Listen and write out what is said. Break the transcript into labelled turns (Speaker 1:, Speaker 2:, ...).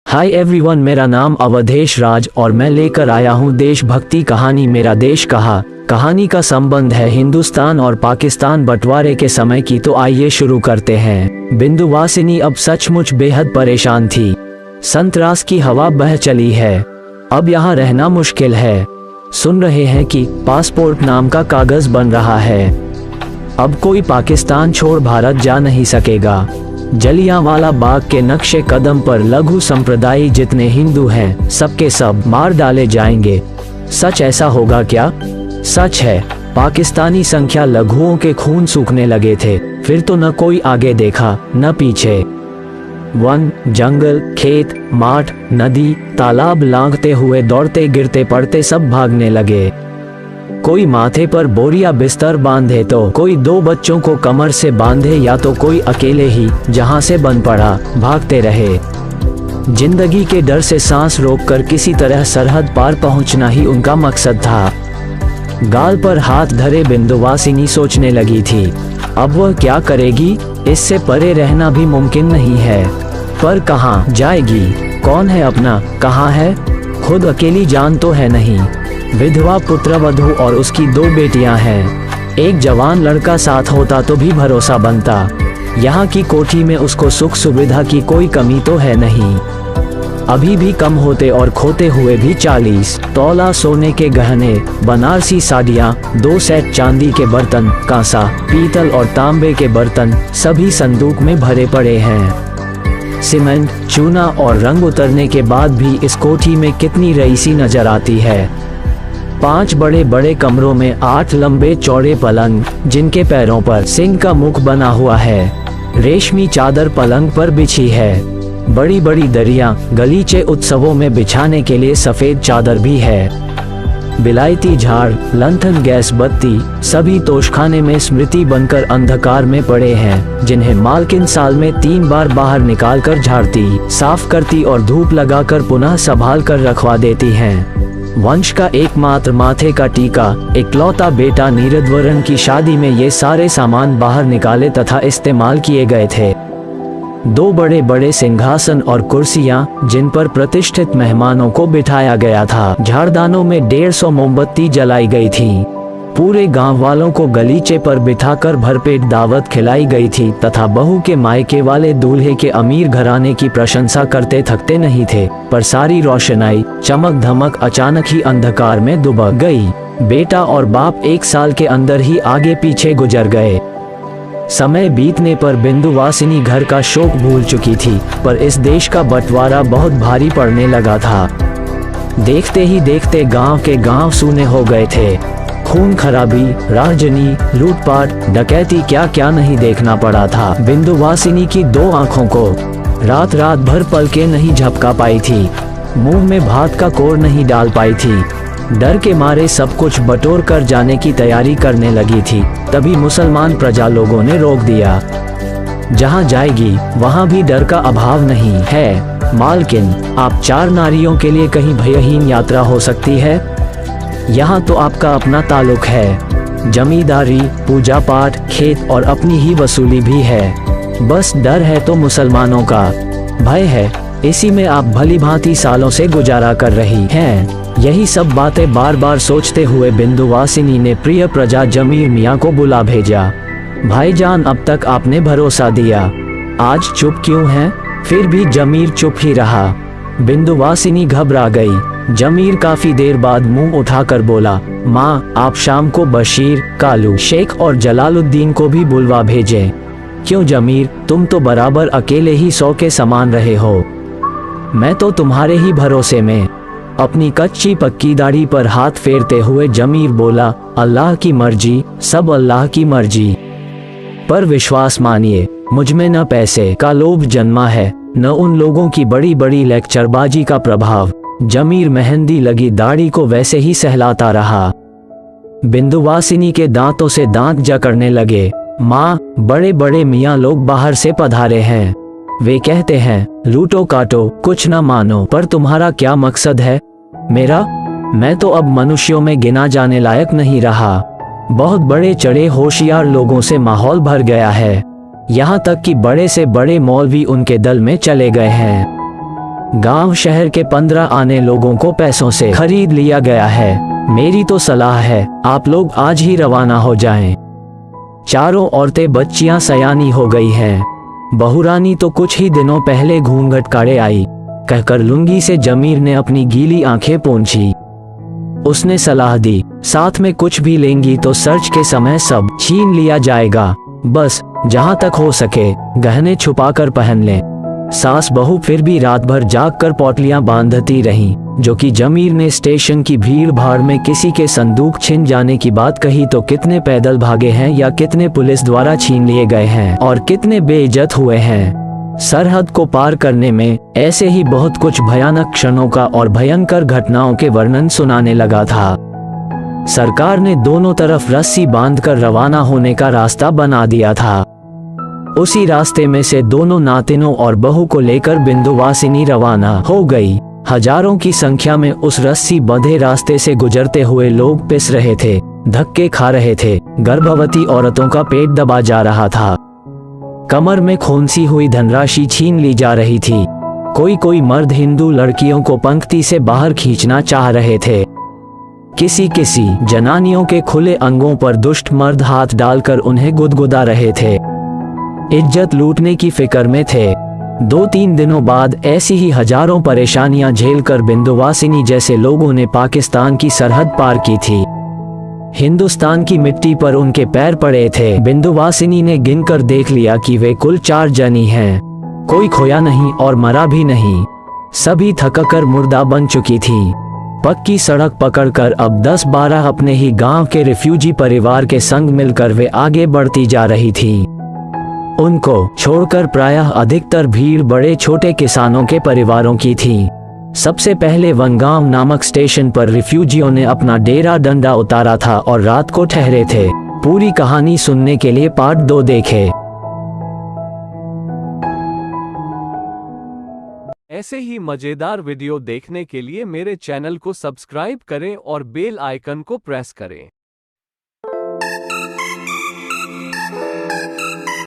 Speaker 1: Hi everyone, मेरा नाम अवधेश राज और मैं लेकर आया हूँ देशभक्ति कहानी मेरा देश कहा। कहानी का संबंध है हिंदुस्तान और पाकिस्तान बंटवारे के समय की। तो आइए शुरू करते हैं। बिंदुवासिनी अब सचमुच बेहद परेशान थी। संतरास की हवा बह चली है। अब यहाँ रहना मुश्किल है। सुन रहे हैं कि पासपोर्ट नाम का कागज बन रहा है। अब कोई पाकिस्तान छोड़ भारत जा नहीं सकेगा। जलियांवाला बाग के नक्शे कदम पर लघु संप्रदाय जितने हिंदू हैं सबके सब मार डाले जाएंगे। सच ऐसा होगा क्या? सच है। पाकिस्तानी संख्या लघुओं के खून सूखने लगे थे। फिर तो न कोई आगे देखा न पीछे। वन, जंगल, खेत, माठ, नदी, तालाब लांघते हुए दौड़ते गिरते पड़ते सब भागने लगे। कोई माथे पर बोरिया बिस्तर बांधे तो कोई दो बच्चों को कमर से बांधे या तो कोई अकेले ही जहां से बन पड़ा भागते रहे। जिंदगी के डर से सांस रोककर किसी तरह सरहद पार पहुंचना ही उनका मकसद था। गाल पर हाथ धरे बिंदुवासिनी सोचने लगी थी, अब वह क्या करेगी? इससे परे रहना भी मुमकिन नहीं है। पर कहाँ जाएगी? कौन है अपना? कहाँ है खुद? अकेली जान तो है नहीं। विधवा पुत्रवधू और उसकी दो बेटियां हैं। एक जवान लड़का साथ होता तो भी भरोसा बनता। यहाँ की कोठी में उसको सुख सुविधा की कोई कमी तो है नहीं। अभी भी कम होते और खोते हुए भी 40 तोला सोने के गहने, बनारसी साड़ियाँ, 2 सेट चांदी के बर्तन, कांसा, पीतल और तांबे के बर्तन सभी संदूक में भरे पड़े हैं। सीमेंट, चूना और रंग उतरने के बाद भी इस कोठी में कितनी रईसी नजर आती है। 5 बड़े बड़े कमरों में 8 लंबे चौड़े पलंग जिनके पैरों पर सिंह का मुख बना हुआ है। रेशमी चादर पलंग पर बिछी है। बड़ी बड़ी दरियां, गलीचे उत्सवों में बिछाने के लिए सफेद चादर भी है। बिलायती झाड़, लंथन, गैस बत्ती सभी तोशखाने में स्मृति बनकर अंधकार में पड़े हैं, जिन्हें मालकिन साल में 3 बार बाहर निकालकर झाड़ती, साफ करती और धूप लगाकर पुनः संभाल कर रखवा देती हैं। वंश का एकमात्र माथे का टीका, इकलौता बेटा नीरदवरण की शादी में ये सारे सामान बाहर निकाले तथा इस्तेमाल किए गए थे। 2 बड़े बड़े सिंहासन और कुर्सियां जिन पर प्रतिष्ठित मेहमानों को बिठाया गया था। झाड़दानों में 150 मोमबत्ती जलाई गई थी। पूरे गांव वालों को गलीचे पर बिठाकर भरपेट दावत खिलाई गई थी तथा बहू के मायके वाले दूल्हे के अमीर घराने की प्रशंसा करते थकते नहीं थे। पर सारी रोशनाई, चमक धमक अचानक ही अंधकार में दुबक गई। बेटा और बाप 1 साल के अंदर ही आगे पीछे गुजर गए। समय बीतने पर बिंदुवासिनी घर का शोक भूल चुकी थी, पर इस देश का बंटवारा बहुत भारी पड़ने लगा था। देखते ही देखते गांव के गांव सूने हो गए थे। खून खराबी, राजनी, लूटपाट, डकैती क्या क्या नहीं देखना पड़ा था। बिंदुवासिनी की 2 आंखों को रात रात भर पलकें नहीं झपका पाई थी। मुंह में भात का कोर नहीं डाल पाई थी। डर के मारे सब कुछ बटोर कर जाने की तैयारी करने लगी थी। तभी मुसलमान प्रजा लोगों ने रोक दिया। जहां जाएगी वहां भी डर का अभाव नहीं है। मालकिन, आप 4 नारियों के लिए कहीं भयहीन यात्रा हो सकती है? यहाँ तो आपका अपना ताल्लुक है। जमींदारी, पूजा पाठ, खेत और अपनी ही वसूली भी है। बस डर है तो मुसलमानों का भय है। इसी में आप भली भांति सालों से गुजारा कर रही हैं। यही सब बातें बार बार सोचते हुए बिंदुवासिनी ने प्रिय प्रजा जमीर मियाँ को बुला भेजा। भाईजान, अब तक आपने भरोसा दिया, आज चुप क्यों हैं? फिर भी जमीर चुप ही रहा। बिंदुवासिनी घबरा गई। जमीर काफी देर बाद मुंह उठाकर बोला, माँ, आप शाम को बशीर, कालू शेख और जलालुद्दीन को भी बुलवा भेजें। क्यों जमीर, तुम तो बराबर अकेले ही 100 के समान रहे हो। मैं तो तुम्हारे ही भरोसे में। अपनी कच्ची पक्की दाढ़ी पर हाथ फेरते हुए जमीर बोला, अल्लाह की मर्जी, सब अल्लाह की मर्जी। पर विश्वास मानिए, मुझ में न पैसे का लोभ जन्मा है न उन लोगों की बड़ी बड़ी लेक्चरबाजी का प्रभाव। जमीर मेहंदी लगी दाढ़ी को वैसे ही सहलाता रहा। बिंदुवासिनी के दांतों से दांत जकड़ने लगे। माँ, बड़े बड़े मियाँ लोग बाहर से पधारे हैं। वे कहते हैं, लूटो काटो, कुछ न मानो। पर तुम्हारा क्या मकसद है? मेरा? मैं तो अब मनुष्यों में गिना जाने लायक नहीं रहा। बहुत बड़े चढ़े होशियार लोगों से माहौल भर गया है। यहाँ तक कि बड़े से बड़े मौलवी उनके दल में चले गए हैं। गांव शहर के 15 आने लोगों को पैसों से खरीद लिया गया है। मेरी तो सलाह है आप लोग आज ही रवाना हो जाएं। चारों औरतें बच्चियां सयानी हो गई हैं। बहुरानी तो कुछ ही दिनों पहले घूंघट काढ़े आई, कहकर लुंगी से जमीर ने अपनी गीली आंखें पोंछी। उसने सलाह दी, साथ में कुछ भी लेंगी तो सर्च के समय सब छीन लिया जाएगा। बस जहां तक हो सके गहने छुपा कर पहन लें। सास बहू फिर भी रात भर जाग कर पौटलियां बांधती रहीं, जो कि जमीर ने स्टेशन की भीड़ भाड़ में किसी के संदूक छिन जाने की बात कही तो कितने पैदल भागे हैं या कितने पुलिस द्वारा छीन लिए गए हैं और कितने बेइज्जत हुए हैं। सरहद को पार करने में ऐसे ही बहुत कुछ भयानक क्षणों का और भयंकर घटनाओं के वर्णन सुनाने लगा था। सरकार ने दोनों तरफ रस्सी बांधकर रवाना होने का रास्ता बना दिया था। उसी रास्ते में से दोनों नातिनों और बहू को लेकर बिंदुवासिनी रवाना हो गई। हजारों की संख्या में उस रस्सी बंधे रास्ते से गुजरते हुए लोग पिस रहे थे, धक्के खा रहे थे। गर्भवती औरतों का पेट दबा जा रहा था। कमर में खोंसी हुई धनराशि छीन ली जा रही थी। कोई मर्द हिंदू लड़कियों को पंक्ति से बाहर खींचना चाह रहे थे। किसी जनानियों के खुले अंगों पर दुष्ट मर्द हाथ डालकर उन्हें गुदगुदा रहे थे। इज्जत लूटने की फिक्र में थे। 2-3 दिनों बाद ऐसी ही हजारों परेशानियां झेलकर बिंदुवासिनी जैसे लोगों ने पाकिस्तान की सरहद पार की थी। हिंदुस्तान की मिट्टी पर उनके पैर पड़े थे। बिंदुवासिनी ने गिनकर देख लिया कि वे कुल 4 जनी हैं। कोई खोया नहीं और मरा भी नहीं। सभी थककर मुर्दा बन चुकी थी। पक्की सड़क पकड़कर अब 10-12 अपने ही गांव के रिफ्यूजी परिवार के संग मिलकर वे आगे बढ़ती जा रही थी। उनको छोड़कर प्रायः अधिकतर भीड़ बड़े छोटे किसानों के परिवारों की थी। सबसे पहले वनगांव नामक स्टेशन पर रिफ्यूजियों ने अपना डेरा डंडा उतारा था और रात को ठहरे थे। पूरी कहानी सुनने के लिए पार्ट 2 देखें।
Speaker 2: ऐसे ही मजेदार वीडियो देखने के लिए मेरे चैनल को सब्सक्राइब करें और बेल आइकन को प्रेस करें।